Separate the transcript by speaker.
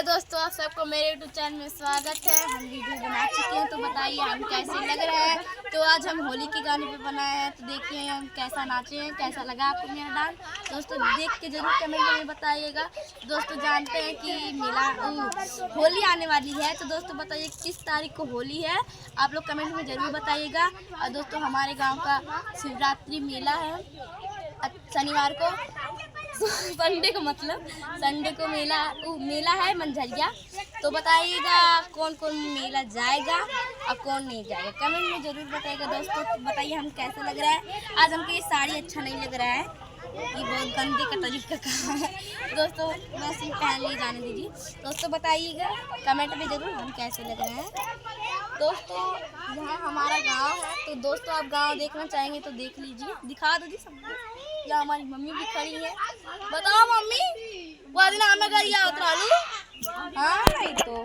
Speaker 1: दोस्तों, आप सबको मेरे यूट्यूब चैनल में स्वागत है। हम वीडियो बना चुके हैं, तो बताइए हम कैसे लग रहे हैं। तो आज हम होली के गाने पे बनाए हैं, तो देखिए हम कैसा नाचे हैं, कैसा लगा आपको मेरा डांस। दोस्तों देख के जरूर कमेंट में बताइएगा। दोस्तों जानते हैं कि होली आने वाली है, तो दोस्तों बताइए किस तारीख को होली है, आप लोग कमेंट में ज़रूर बताइएगा। और दोस्तों हमारे गाँव का शिवरात्रि मेला है शनिवार को, संडे को, मतलब संडे को मेला है मंझरिया। तो बताइएगा कौन कौन मेला जाएगा और कौन नहीं जाएगा, कमेंट में ज़रूर बताइएगा। दोस्तों बताइए हम कैसा लग रहा है। आज हमको ये साड़ी अच्छा नहीं लग रहा है, ये बहुत गंदे का तरीका का है। दोस्तों वैसे ही पहन लिए, जाने दीजिए। दोस्तों बताइएगा कमेंट में ज़रूर हम कैसे लग रहे हैं। दोस्तों यहाँ हमारा गांव है, तो दोस्तों आप गांव देखना चाहेंगे तो देख लीजिए, दिखा दो जी सबको। या हमारी मम्मी भी खड़ी है, बताओ मम्मी वो दिन हमें गरिया उतरा लू। हाँ नहीं तो